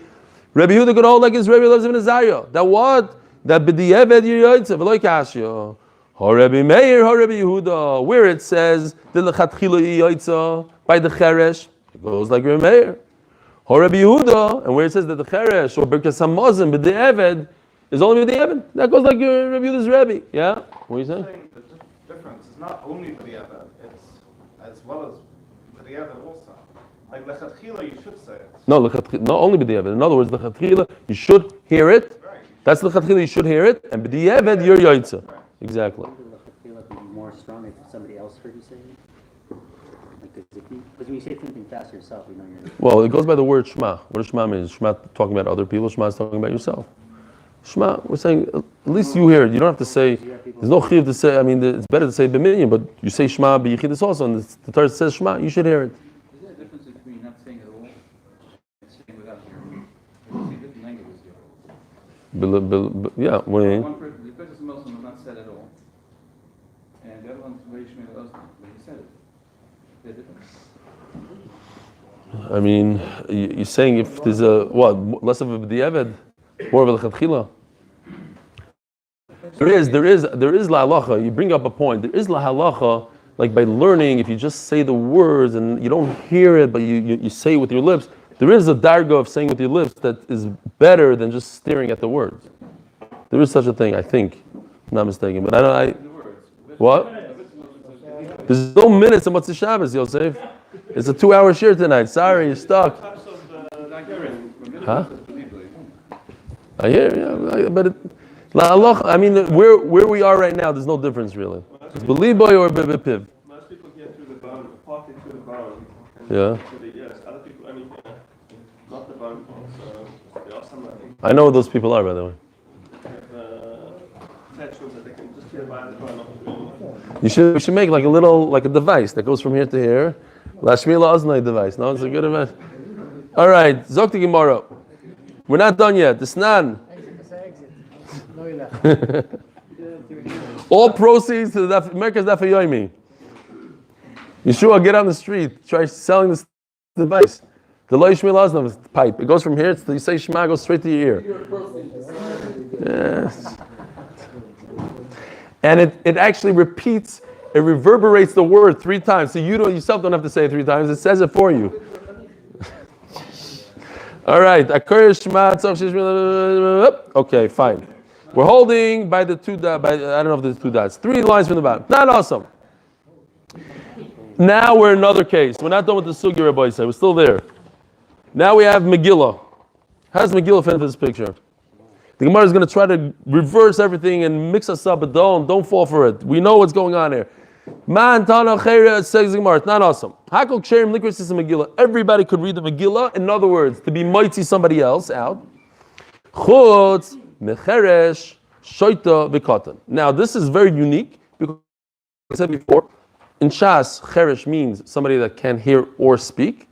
Speaker 1: Rabbi Yehuda could hold like his Rabbi Elazar ben Azariah. That what? That b'di'eved yoytza v'lo kashya. Ha Rabbi Meir, ha Rabbi Yehuda. Where it says the l'chatchila yoytza by the cheresh, it goes like Rabbi Meir. Ha Rabbi Yehuda, and where it says that the cheresh or berkas hamazon b'di'eved is only b'di'eved, that goes like Rabbi Yehuda's Rabbi. Yeah. What are you saying?
Speaker 3: The difference is not only for the other, it's as well as for the other also. Like lechatchila, you should say it.
Speaker 1: No, not only b'di'eved. In other words, lechatchila, you should hear it.
Speaker 3: Right.
Speaker 1: That's lechatchila, you should hear it, and b'di'eved, you're yoytza. Exactly.
Speaker 6: Feel like it'd be more strong if somebody else heard you say it. Because when you say something fast yourself, you know you're.
Speaker 1: Well, it goes by the word Shema. What does Shema mean? Shema talking about other people. Shema is talking about yourself. Shema, we're saying at least you hear it. You don't have to say. There's no chiv to say. I mean, it's better to say b'minyan, but you say Shema b'yichidus also, and the Torah says Shema. You should hear it.
Speaker 2: Is there a difference between not saying at all and saying without hearing? There's different languages here.
Speaker 1: Yeah. What do you mean?
Speaker 2: One person, the person Muslim was not said at all, and the other one's very Shema but he said it. Is there a difference?
Speaker 1: I mean, you're saying if there's a less of a b'di'eved, more of a lechatchila. There is la halacha. You bring up a point. There is la halacha, like by learning, if you just say the words and you don't hear it, but you say it with your lips, there is a darga of saying with your lips that is better than just staring at the words. There is such a thing, I think. I'm not mistaken. But I don't, what? There's no minutes in Motzei Shabbos, Yosef. It's a 2-hour shir tonight. Sorry, you're stuck. Huh? I hear, yeah, but I mean, where we are right now, there's no difference really. It's Beliboy or Bibipiv.
Speaker 7: Most people get through the bone, partly through the bone.
Speaker 1: Yeah.
Speaker 7: Yes, other people only not the bone part. So there are some, I think,
Speaker 1: I know who those people are, by the way.
Speaker 7: attachments that they can just hear by the bone.
Speaker 1: We should make like a device that goes from here to here. Lashmila Oznai device. No, it's a good event. All right, Zokti Gemara. We're not done yet. The Snan. All proceeds to the America's Daf Yomi. Yeshua, get on the street. Try selling this device. The Lo Yishmi Laznav pipe. It goes from here. You say Shema, goes straight to your ear. Yes. And it actually repeats. It reverberates the word 3 times. So you yourself don't have to say it 3 times. It says it for you. All right. Okay, fine. We're holding by the 2 dots. I don't know if there's 2 dots. 3 lines from the bottom. Not awesome. Now we're in another case. We're not done with the Sugi, Rabbi said. We're still there. Now we have Megillah. How does Megillah fit into this picture? The Gemara is going to try to reverse everything and mix us up, but don't fall for it. We know what's going on here. Man Tana Chayra says the Gemara. It's not awesome. Hakol Ksherim Likris is a Megillah. Everybody could read the Megillah. In other words, to be mighty somebody else out. Chutz Mecheresh Shoita V'Katan. Now this is very unique because I said before, in Shas, Cheresh means somebody that can hear or speak.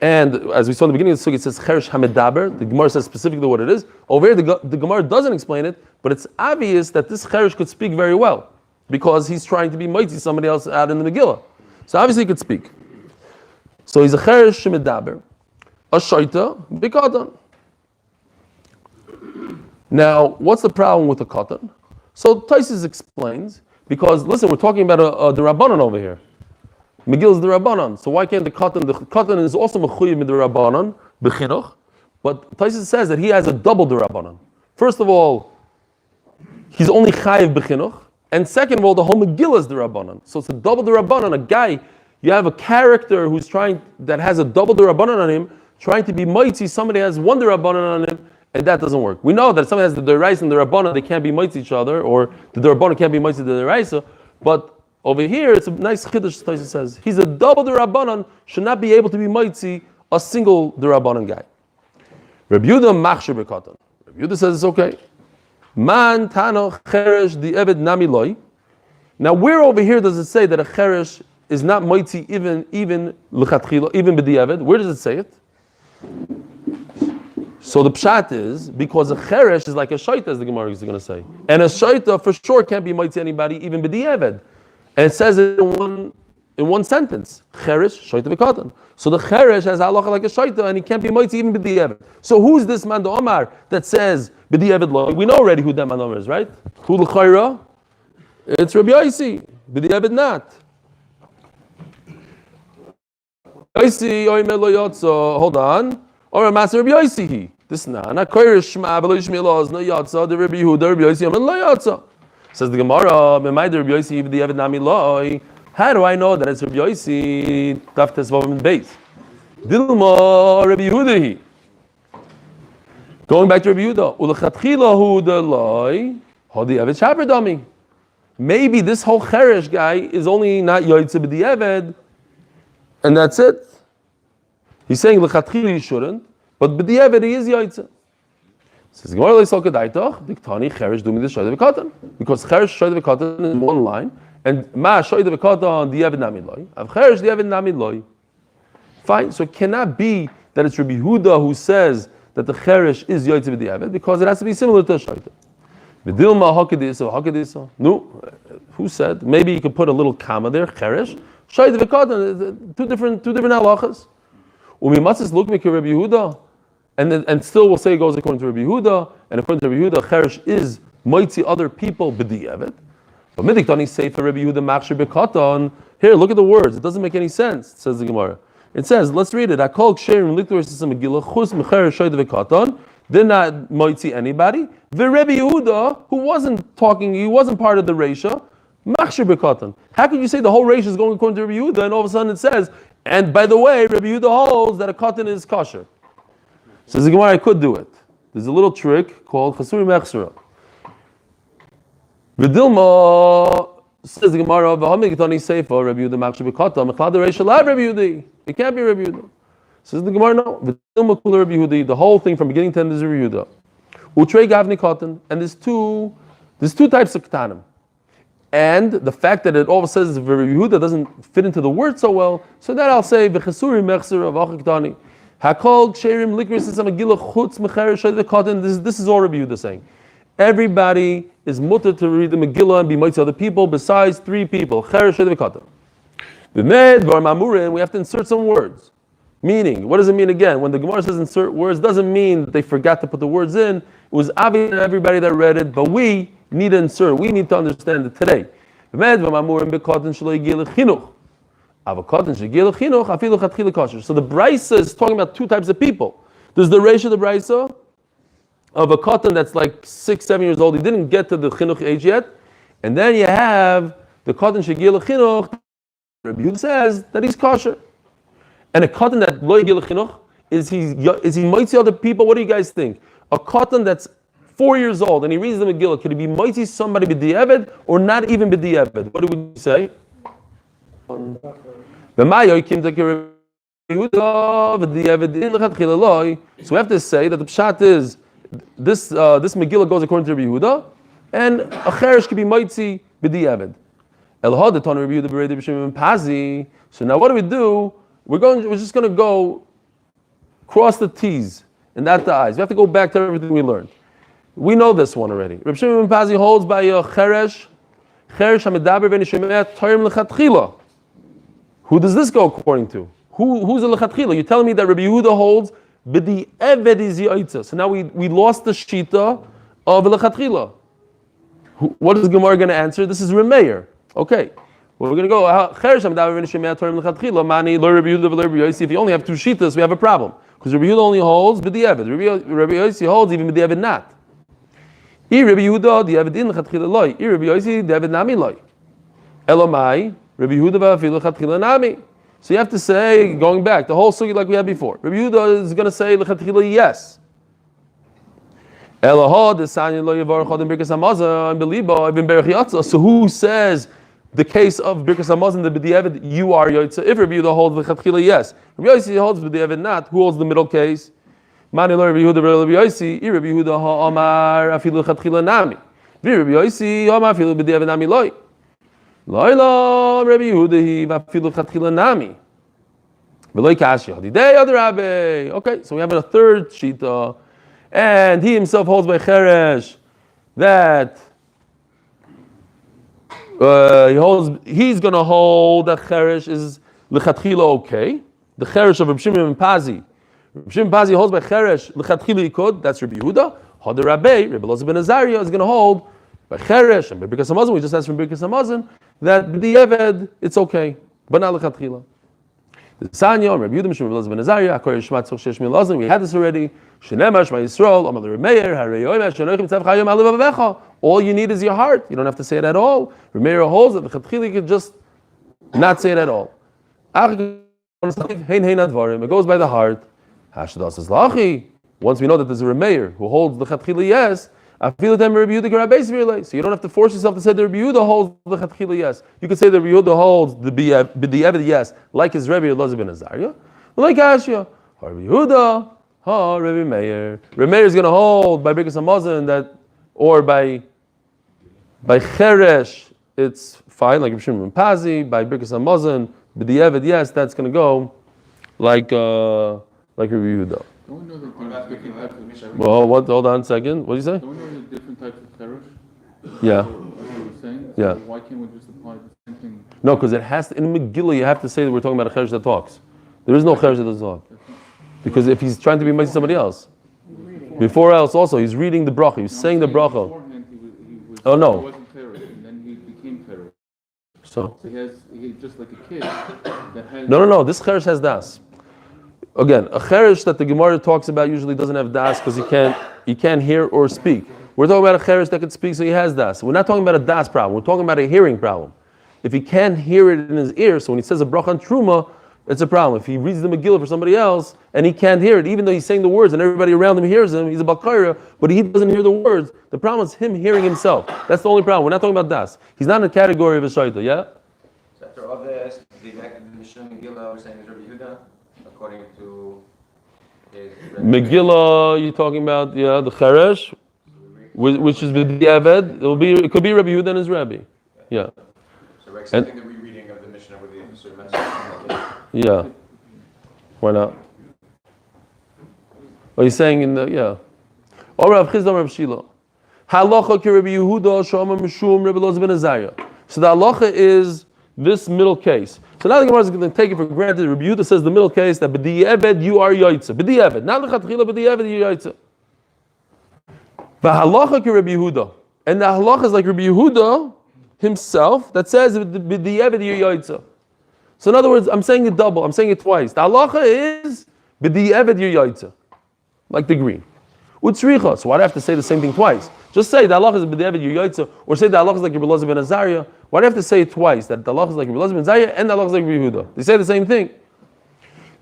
Speaker 1: And as we saw in the beginning of the Sugi, it says Cheresh Hamedaber. The Gemara says specifically what it is. Over here, the Gemara doesn't explain it, but it's obvious that this Cheresh could speak very well because he's trying to be mighty somebody else out in the Megillah. So obviously he could speak. So he's a Cheresh Hamedaber, a Shoita V'Katan. Now, what's the problem with the Katan? So Taisus explains, because listen, we're talking about a Derabanan over here. Megillah is the Rabbanan, so why can't the Katan is also Mechuyev with the Rabbanan, B'chinuch, but Taisus says that he has a double Derabanan. First of all, he's only Chayev B'chinuch, and second of all, the whole Megillah is the Rabbanan. So it's a double Derabanan, a guy, you have a character that has a double Derabanan on him, trying to be mighty, somebody has one Derabanan on him, and that doesn't work. We know that if somebody has the Deraisa and the Rabbanan, they can't be mighty each other, or the Rabbanan can't be mighty to the Deraisa, but over here, it's a nice chiddush. It says he's a double Derabanan, should not be able to be mighty a single Derabanan guy. Rabbi Yehuda machshir b'katan. Rabbi Yehuda says it's okay. Man tano cheresh the eved nami loy. Now, where over here does it say that a cheresh is not mighty even l'chatchila, even b'di'eved? Where does it say it? So the pshat is because a cheresh is like a shaita, as the Gemara is going to say, and a shaita for sure can't be mighty anybody even b'di'eved. And it says it in one sentence. Cheresh, shaita v'katan. So the cheresh has halacha like a shaita, and he can't be mighty even b'di'eved. So who's this man Omar that says b'di'eved lo? We know already who that man Omar is, right? Who l'chayra? It's Rabbi Yosi. B'di'eved not. Yosi oimer lo yotzo. Hold on. Or a master Rabbi Yosi he. This not koyre Shema v'lo yishmi lo no yotzo. The Rabbi Yehuda Rabbi Yosi oimer lo yotzo. Says the Gemara, how do I know that it's Rabbi Yosi? Daf Tesvav Beis. Dilma Rabbi Yehuda. Going back to Rabbi Yehuda, Ulachatchila hu the loy hodi eved shaper dami. Maybe this whole cheresh guy is only not yoytze b'di'eved, and that's it. He's saying l'chatchila he shouldn't, but b'di'eved he is yoytze. Says Gemara leisol kedaitoch diktani cheresh dumi d'shoyde v'katan, because cheresh shoyde v'katan is one line, and ma shoyde v'katan di'eved nami loy, av cheresh di'eved nami loy. Fine. So it cannot be that it's Rabbi Yehuda who says that the cheresh is yoytze b'di'eved, because it has to be similar to a shoyde. V'dilma hakadisa. No, who said? Maybe you could put a little comma there. Cheresh shoyde v'katan, two different halachas. Umimatzis look like Rabbi Yehuda. And still we'll say it goes according to Rabbi Yehuda, and according to Rabbi Yehuda, cheresh is mighty other people b'di'eved. But midiktani say for Rabbi Yehuda machshir b'katan. Here, look at the words. It doesn't make any sense. Says the Gemara. It says, let's read it. Akol ksherim liktor sisam megillah chus mecheresh shoyde v'katan They're not moitzi anybody. The Rebbe Yehuda, who wasn't talking, he wasn't part of the Reisha, machshir b'katan. How could you say the whole Reisha is going according to Rebbe Yehuda, and all of a sudden it says, and by the way, Rebbe Yehuda holds that a katan is kosher. Says the Gemara, I could do it. There's a little trick called chasuri mechsera. V'dilma, says the Gemara, v'hamik tani seifa, Rebbe Yehuda machshir b'katan, mechlad the Reisha la Rebbe Yehuda. It can't be Rebbe Yehuda. Says the Gemara, no. V'dilma kula Rebbe Yehuda, the whole thing from beginning to end is Rebbe Yehuda. Utrei gavni katan, and there's two types of katanim. And the fact that it all says Rebbe Yehuda doesn't fit into the word so well, so that I'll say v'chasuri mechsera v'achiktani. Hakol ksherim likris megillah chutz mecher shayde katan. This is all Rebbe Yehuda saying. Everybody is mutter to read the Megillah and be mitzvah other people besides 3 people. Cher shayde katan. V'med var mamurin. We have to insert some words. Meaning, what does it mean again? When the Gemara says insert words, doesn't mean that they forgot to put the words in. It was obvious to everybody that read it, but we need to insert. We need to understand it today. So the Brisa is talking about 2 types of people. There's the Reisha, the Brisa, of a katan that's like 6-7 years old. He didn't get to the chinuch age yet. And then you have the katan shegil chinuch. Rabbi Yehuda says that he's kosher. And a katan that lo yigil chinuch, is he mighty other people? What do you guys think? A katan that's 4 years old and he reads the Megillah, could he be mighty somebody b'di'evet or not even b'di'evet? What do we say? So we have to say that the pshat is this Megillah goes according to Rabbi Yehuda, and a cheresh could be mighty b'di'evet. So now what do we do? We're just going to go cross the T's and not the I's. We have to go back to everything we learned. We know this one already. Reb Shimon ben Pazi holds by a cheresh hamidaber v'nishemeh torim lechatchila. Who does this go according to? Who's a lechatchila? You're telling me that Rabbi Yehuda holds b'di eved is yaitza. So now we lost the shita of lechatchila. What is Gemara going to answer? This is Remeir. Okay. Well, we're going to go. If you only have 2 shitas, we have a problem. Because Rabbi Yehuda only holds b'di'evet. Rabbi Yossi holds even b'di'evet not. Rabbi Yehuda di'evet in l'chatchila loy. Rabbi Yossi di'evet nami loy. Elomai Rabbi Yehuda v'afilu l'chatchila nami. So you have to say, going back, the whole sugi like we had before. Rabbi Yehuda is going to say l'chatchila yes. Elohod esani lo yavarchod in birkas hamazon belibo even berachos. So who says the case of birkas hamazon the b'di'evet you are yotza? If Rabbi Yehuda holds l'chatchila yes, Rabbi Yossi holds b'di'evet not. Who holds the middle case? Mani lo Rabbi Yehuda Rabbi Yossi. Rabbi Yehuda ha'amar afilu l'chatchila nami. Rabbi Yossi ha'amar afilu b'di'evet nami loy. Loy lo Rabbi Yehuda he afilu l'chatchila nami. V'loy kashi hadidei other rabbi. Okay, so we have a third shita. And he himself holds by cheresh that he's going to hold that cheresh is lechatchila okay. The cheresh of Reb Shimon ben Pazi. Reb Shimon ben Pazi holds by cheresh lechatchila yikud. That's Rabbi Yehuda. Hoder Rabbi Elazar ben Azariah is going to hold by cheresh and by birkas hamazon. We just asked from birkas hamazon that b'di'eved it's okay, but not lechatchila. The Sanya, Rabbi Yehuda, Mishum Elazar ben Azariah, Akor Yishmat Tzor Shesh Milazim. We had this already. Shenema Shema Yisrael, Amal Remeir, Harei Oimesh, Shenochim Tzav Chayim Alev Avecha. All you need is your heart. You don't have to say it at all. Remeir holds that the Chatchili could just not say it at all. It goes by the heart. Hashdas is Lachi. Once we know that there's a Remeir who holds the Chatchili yes, I feel them Rabbi Yehuda Garabbeis Virlei. So you don't have to force yourself to say the Rabbi Yehuda holds the Chatchili yes. You could say the Rabbi Yehuda holds the B'di'evet yes, like his Rebbe Elazar ben Azariah, like Ashia, Rabbi Yehuda. Rabbi Meir. Rabbi Meir is going to hold by birkas hamazon that, or by cheresh, it's fine, like Reb Shimon ben Pazi. By birkas hamazon, b'di'evet, yes, that's going to go like Rabbi Yehuda.
Speaker 2: Don't we know the different types of
Speaker 1: Well, hold on a second. What do you say?
Speaker 2: Don't we know the different types of cheresh?
Speaker 1: Yeah.
Speaker 2: What you were saying?
Speaker 1: Yeah.
Speaker 2: So why can't we just apply the same thing?
Speaker 1: No, because it has to, in Megillah you have to say that we're talking about a cheresh that talks. There is no cheresh that doesn't talk. Because if he's trying to be mighty somebody else, before else also he's reading the bracha, he's saying the bracha.
Speaker 2: Beforehand he was
Speaker 1: Oh no.
Speaker 2: He wasn't cheresh, and then he became cheresh.
Speaker 1: So
Speaker 2: He's just like a kid that has.
Speaker 1: no. This cheresh has das. Again, a cheresh that the Gemara talks about usually doesn't have das because he can't hear or speak. We're talking about a cheresh that can speak, so he has das. We're not talking about a das problem. We're talking about a hearing problem. If he can't hear it in his ear, so when he says a bracha on truma, it's a problem. If he reads the Megillah for somebody else and he can't hear it, even though he's saying the words and everybody around him hears him, he's a balkaira, but he doesn't hear the words. The problem is him hearing himself. That's the only problem. We're not talking about das. He's not in a category of a shaita, yeah?
Speaker 8: So after all this, the Mishnah Megillah, we're saying is Rabbi Yehuda, according to his
Speaker 1: Megillah, you're talking about the cheresh, which is b'diavad. It could be Rabbi Yehuda and his Rabbi. Yeah.
Speaker 8: So we're accepting the rereading of the Mishnah with the sort of message.
Speaker 1: Yeah. Why not? Well, he's saying in the, yeah. Or Rav Chizdam Rav Shilo. Halacha ki Rabbi Yehuda shama mishum Rabbi Elazar ben Azariah. So the halacha is this middle case. So now the Gemara is going to take it for granted. Rabbi Yehuda says the middle case that b'di'eved you are yoytza. B'di'eved. Not l'chatchila b'di'eved you are yoytza. But halacha ki Rabbi Yehuda. And the halacha is like Rabbi Yehuda himself that says b'di'eved you are yoytza. So in other words, I'm saying it double. I'm saying it twice. The halacha is b'di'eved you yoytza. Like the green. Utzricha. So why do I have to say the same thing twice? Just say the halacha is b'di'eved you yoytza, or say the halacha is like Rabbi Elazar ben Azariah. Why do I have to say it twice? That the halacha is like Rabbi Elazar ben Azariah and the halacha is like Rabbi Yehuda. They say the same thing.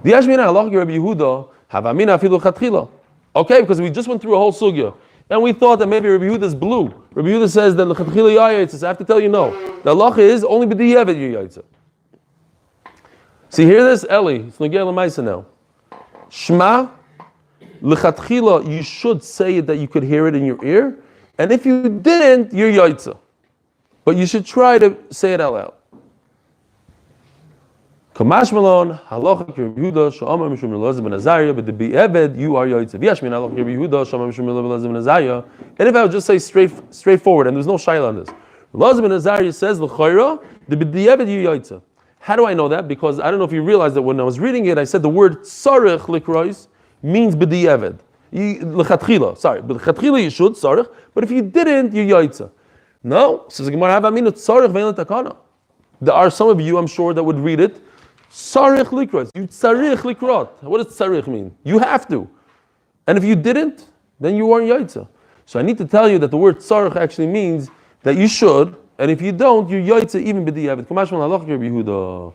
Speaker 1: The Yashmina halacha Rabbi Yehuda havamina afilu chatchila. Okay, because we just went through a whole sugya. And we thought that maybe Rabbi Yehuda is blue. Rabbi Yehuda says that l'chatchila yoytza. So I have to tell you no. The halacha is only b'di'eved you yoytza. See, hear this, Eli. It's Nagel Lamaisa now. Shema, l'chatchila, you should say it that you could hear it in your ear. And if you didn't, you're yoytza. But you should try to say it out loud. Kamash Malon, halacha Rabbi Yehuda, sha'amar mishum Elazar ben Azariah, but the be'eved, you are yoytza. V'yashmin halacha Rabbi Yehuda, sha'amar mishum Elazar ben Azariah. And if I would just say straightforward, and there's no shayla on this. Elazar ben Azariah says, l'chayra, the be'eved, you yoytza. How do I know that? Because I don't know if you realized that when I was reading it, I said the word tzarech likrois means b'di'eved. L'chatchila, sorry. L'chatchila you should, tzarech, but if you didn't, you're yaitza. No, says the Gemara, havaminu tzarech ve'en l'takana. There are some of you, I'm sure, that would read it, tzarech likrois. You tzarech likrot. What does tzarech mean? You have to. And if you didn't, then you aren't yaitza. So I need to tell you that the word tzarech actually means that you should, and if you don't, you're yoytze even b'di'eved. Kamash malach Rabbi Yehuda.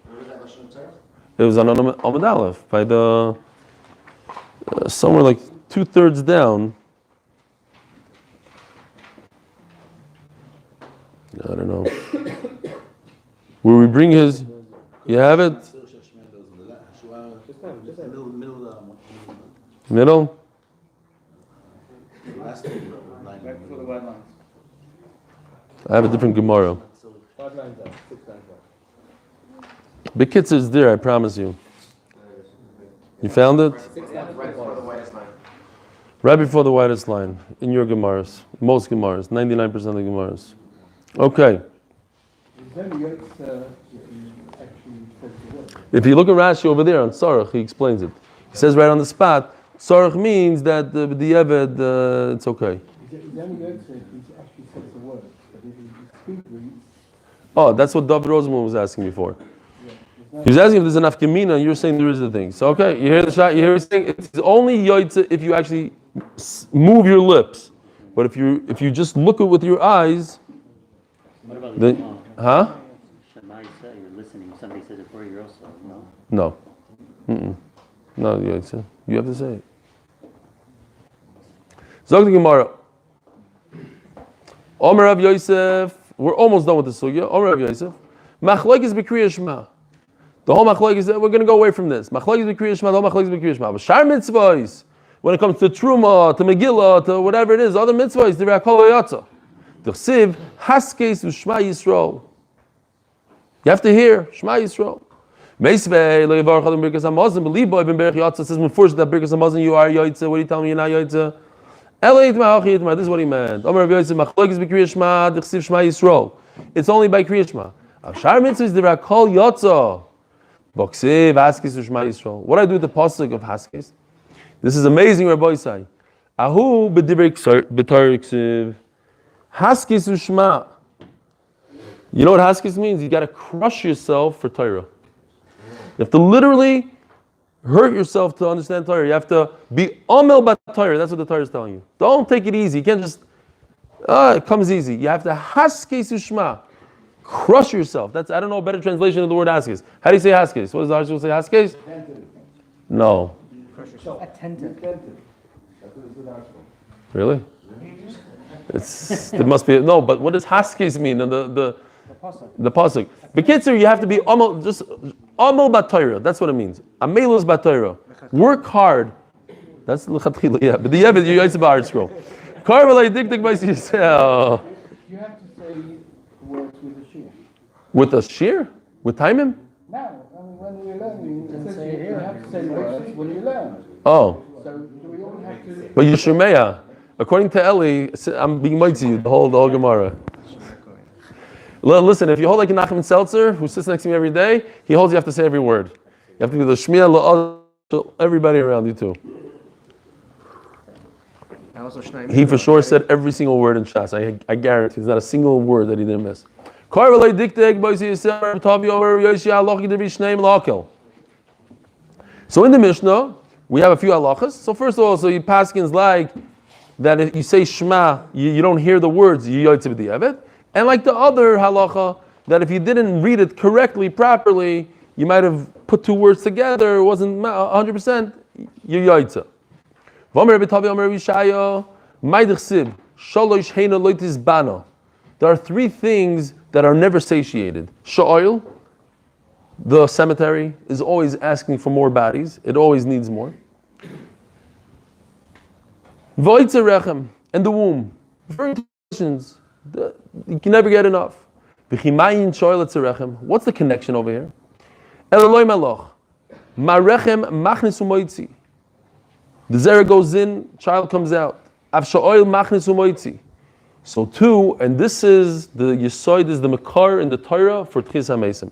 Speaker 1: It was on Amud Aleph by the somewhere like 2/3 down. I don't know. Where we bring his, you have it. Middle.
Speaker 2: Right before the white lines.
Speaker 1: I have a different Gemara.
Speaker 4: 5 lines up, 6 lines up.
Speaker 1: Big Kitzur is there, I promise you. You found it?
Speaker 8: Right before the whitest line.
Speaker 1: Right before the whitest line, in your Gemaras. Most Gemaras, 99% of the Gemaras. Okay. If you look at Rashi over there on Tzarech, he explains it. He says right on the spot, Tzarech means that the Eved, it's okay. Oh, that's what David Rosenblum was asking before. He was asking if there's enough kamina, and you're saying there is a thing. So okay, you hear the shot. You hear him saying it's only yoytze if you actually move your lips. But if you just look at with your eyes,
Speaker 6: What about
Speaker 1: then,
Speaker 6: Shema?
Speaker 1: huh?
Speaker 6: Shema, you say you're listening. Somebody says it for you also, no?
Speaker 1: No, no yoytze. You have to say it. Zog the Gemara. Omer Rav Yosef. We're almost done with the sugya. Omer Rav Yosef. Machlokes b'kriyas Shema. The whole machlokes, we're going to go away from this. Machlokes b'kriyas Shema, the whole machlokes b'kriyas Shema. But shar mitzvahs, when it comes to Truma, to Megillah, to whatever it is, other mitzvahs, they're kol hayatza. D'chsiv, haskes u'shma Yisrael. You have to hear Shema Yisrael. Meisvei, lo yivarach adam birkas hamazon, believe boy ben berach yatza, says, first that birkas hamazon, you are yotza. What do you tell me you're not yotza? This is what he meant. Omer Rav Yosef, machlokes b'kriyas Shema, d'chsiv Shema Yisrael. It's only by kriyas Shema. Shar mitzvahs, they're kol yatza. Boksiv, Haskes, Shema Yisrael. What do I do with the pasuk of Haskes? This is amazing, Rabbi Isai. Ahu b'divrei b'torah Haskes Shema. You know what Haskes means? You got to crush yourself for Torah. You have to literally hurt yourself to understand Torah. You have to be omel bat Torah. That's what the Torah is telling you. Don't take it easy. You can't just, it comes easy. You have to haskes Shema. Crush yourself. I don't know a better translation of the word haskes. How do you say haskes? What does the Arshul say haskes? No.
Speaker 6: Attentive.
Speaker 1: Really? It must be, no, but what does haskes mean? The pasuk. Bekitzer, you have to be omel, just omel bat Torah. That's what it means. Amelus bat Torah. Work hard. That's l'chatchila, yeah. But the Yevid, you guys about scroll. Karvelay dik dik by yourself.
Speaker 2: You have to say words with a shear.
Speaker 1: With a shear? With timing?
Speaker 2: No, I mean, when you're learning, it says here, you have to say words when you learn.
Speaker 1: Oh.
Speaker 2: So do we all have to...
Speaker 1: But Yeshurmeya, according to Eli, I'm being mighty you the whole Gemara. Listen, if you hold like a Nachman Seltzer, who sits next to me every day, he holds you have to say every word. You have to be the Shmiya to everybody around you too. He for sure said every single word in Shas. I guarantee there's not a single word that he didn't miss. So in the Mishnah, we have a few halachas. So first of all, you paskins like that if you say Shema, you don't hear the words, you yotze b'di'evet. And like the other halacha, that if you didn't read it correctly, properly, you might have put two words together, it wasn't 100%, you yotze. There are three things that are never satiated. Sha'oil, the cemetery, is always asking for more bodies. It always needs more. Voitzerechem, and the womb. Very questions. You can never get enough. What's the connection over here? Eloloi Maloch. Marechem machnisu moitzi. The zera goes in, child comes out. Avsha'oil machnisu moitzi. So two, and this is the Yesoid, is the Makar in the Torah for Tchis HaMesim.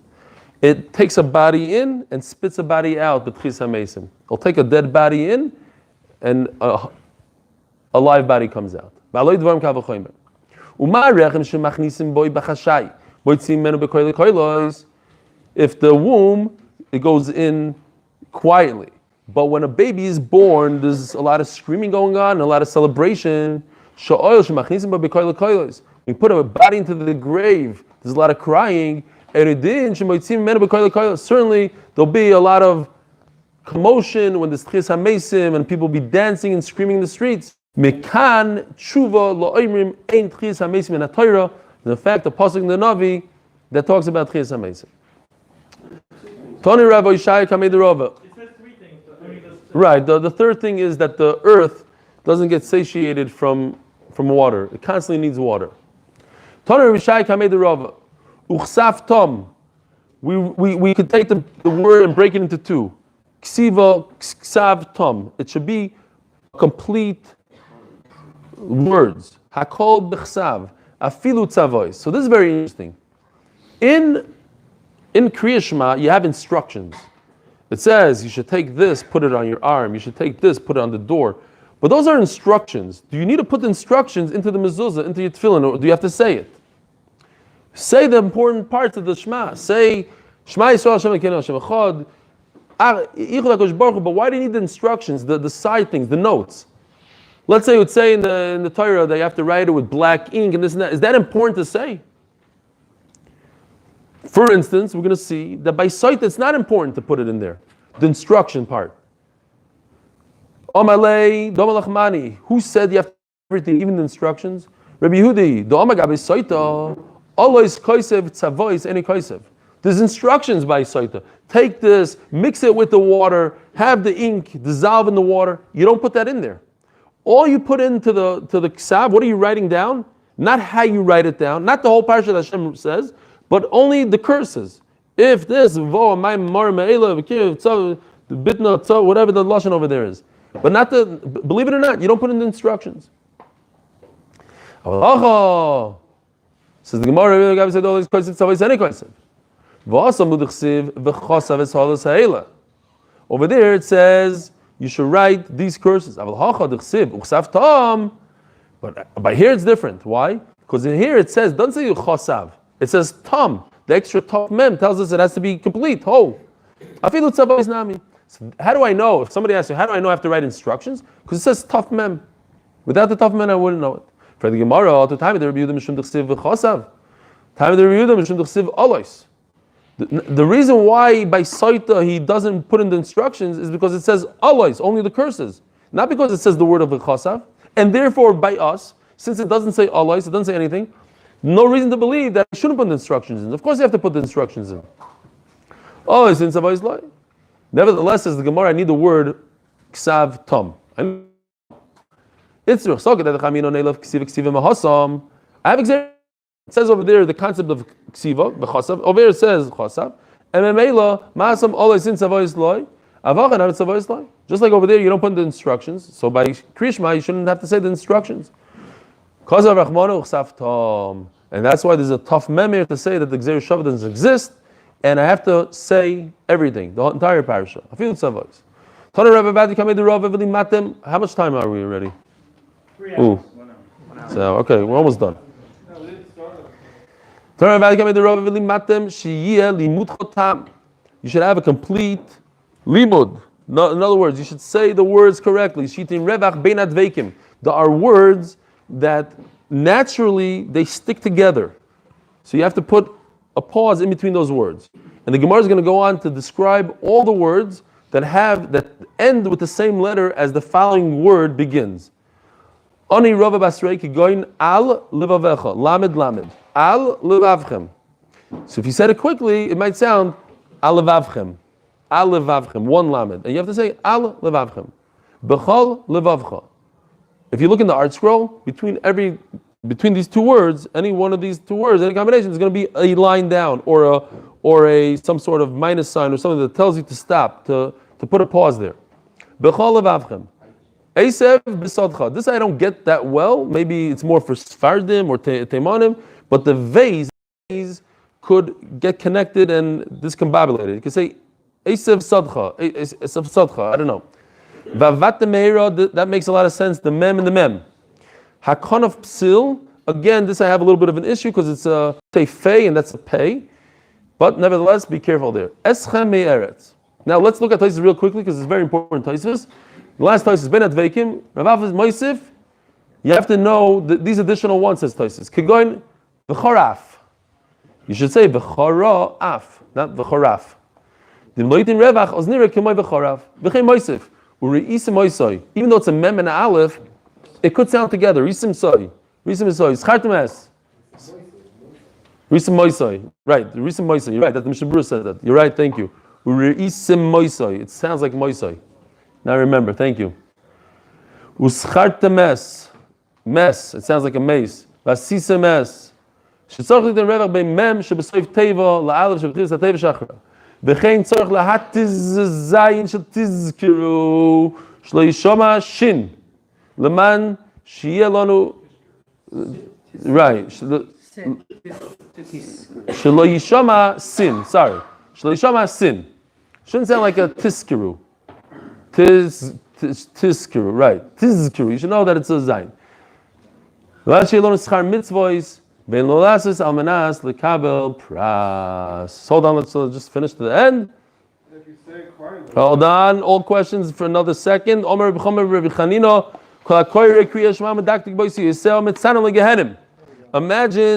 Speaker 1: It takes a body in and spits a body out, but Tchis HaMesim. It'll take a dead body in and a live body comes out. If the womb, it goes in quietly. But when a baby is born, there's a lot of screaming going on, a lot of celebration. We put a body into the grave, there's a lot of crying. Certainly, there'll be a lot of commotion when there's Tchis HaMesim and people be dancing and screaming in the streets. Mekan tshuva lo'imrim ein Tchis HaMesim in the Torah. In fact, the pasuk in the Navi that talks about Tchis HaMesim. Tony Rabbi Yishai Kamei Rava.
Speaker 5: It says three things.
Speaker 1: Right. The third thing is that the earth doesn't get satiated from water. It constantly needs water. Tony Rabbi Yishai Kamei Rava. Uchsaf Tom. We could take the word and break it into two. Ksiva Ksav Tom. It should be complete words. Hakol b'chsav. Afilu tzavois. So this is very interesting. In Kriya Shema, you have instructions. It says you should take this, put it on your arm. You should take this, put it on the door. But those are instructions. Do you need to put the instructions into the mezuzah, into your tefillin, or do you have to say it? Say the important parts of the Shema. Say, Shema Yisrael Hashem Elokeinu Hashem Echad. But why do you need the instructions, the side things, the notes? Let's say it would say in the Torah that you have to write it with black ink and this and that. Is that important to say? For instance, we're going to see that by sight it's not important to put it in there. The instruction part. Omalei, Domalachmani. Who said you have to do everything, even the instructions? Rabbi Yehudi, Domagabe Saita, Alois Koisev, Tzavois, any Koisev. There's instructions by Saita. Take this, mix it with the water, have the ink dissolve in the water. You don't put that in there. All you put into the ksav, what are you writing down? Not how you write it down, not the whole parsha that Hashem says, but only the curses. If this, whatever the lashon over there is. But not believe it or not, you don't put in the instructions. Says the Gemara, over there it says you should write these curses. But by here it's different. Why? Because in here it says, doesn't say chosav. It says tam. The extra top mem tells us it has to be complete, whole. So how do I know? If somebody asks you, how do I know I have to write instructions? Because it says tough mem. Without the tough mem, I wouldn't know it. For the Gemara, all the time the Rebbe Yehuda mishum d'chsiv v'chosav. Time the Rebbe Yehuda mishum d'chsiv alois. The reason why by Saita he doesn't put in the instructions is because it says alois, only the curses. Not because it says the word of the chosav. And therefore by us, since it doesn't say alois, it doesn't say anything, no reason to believe that I shouldn't put the instructions in. Of course you have to put the instructions in. Alois in avois loy. Nevertheless, as the Gemara, I need the word ksav tom. It's I have example. It says over there the concept of ksiva, v'chasav. Over here it says chasav. Just like over there, you don't put the instructions. So by Krishma, you shouldn't have to say the instructions. And that's why there's a tough memir to say that the Gzeir Shavuot doesn't exist, and I have to say everything, the entire parasha. I feel Tzavos. How much time are we already?
Speaker 5: 3 hours.
Speaker 1: Ooh. So, okay, we're almost done. You should have a complete limud. In other words, you should say the words correctly. There are words that naturally they stick together. So you have to put a pause in between those words. And the Gemara is going to go on to describe all the words that end with the same letter as the following word begins. Ani rava basrei kigoin al levavecha lamed lamed al levavchem. So if you said it quickly, it might sound al levavchem, one lamed, and you have to say al levavchem, bechol levavcha. If you look in the art scroll, between these two words, any one of these two words, any combination, is going to be a line down or some sort of minus sign or something that tells you to stop, to put a pause there. Bechol levavchem. Esev b'sadcha. This I don't get that well. Maybe it's more for Sfardim or Teimanim, but the vase could get connected and discombobulated. You could say Esev sadcha. I don't know. Vavat meira. That makes a lot of sense. The mem and the mem. Hakon of psil. Again, this I have a little bit of an issue because it's a fei and that's a pay. But nevertheless, be careful there. Eschem me'eretz. Now let's look at Taisus real quickly because it's very important. Taisus. The last Taisus, Ben Adveikim, Rav is Moisif. You have to know these additional ones, says Taisus. Kegoin v'choraf. You should say v'choraf, not v'choraf. Dimloitin revach oznira k'moy v'choraf. V'chei Moisif. U're'isim Moisoi. Even though it's a mem and an aleph, it could sound together. Risim soy. Risim soy. Schartem es. Risim Moisoi. Right. Risim Moisoi. You're right. That the Mishnah Berurah said that. You're right. Thank you. U're'isim Moisoi. It sounds like Moisoi. Now remember, thank you. Uscharte mes. Mes, it sounds like a mace. Vasisa mes. Shetzorch litin revach bei mem shebesoif teva la'alev shebechis ha'teva shachra. V'chein tzorch lahatiz zayin shel tizkiru shlo yishoma shin. Leman shiyeh lanu. Right. Shlo yishoma sin. Sorry. Shlo yishoma sin. Shouldn't sound like a tizkiru. Tizkiru, right. Tizkiru. You should know that it's a zayin. Hold on, let's just finish to the end. Hold on, all questions for another second. Imagine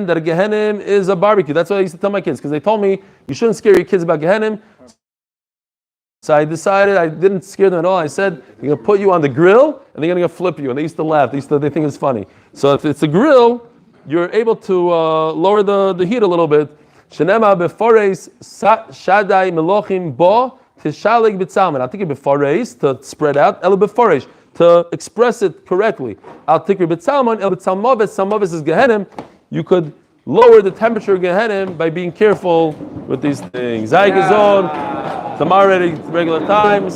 Speaker 1: that a Gehenim is a barbecue. That's what I used to tell my kids, because they told me you shouldn't scare your kids about Gehenim. So I decided I didn't scare them at all. I said, they're going to put you on the grill and they're going to flip you. And they used to laugh. They think it's funny. So if it's a grill, you're able to lower the heat a little bit. Shenema befores shadai melochim bo tishalig b'tzalman. I'll take it befores to spread out. El befores to express it correctly. I'll take it b'tzalman. El b'tzalmoves. Salmoves is Gehenim. You could lower the temperature of Gehenim by being careful with these things. Zay Gezon. Tomorrow at regular time.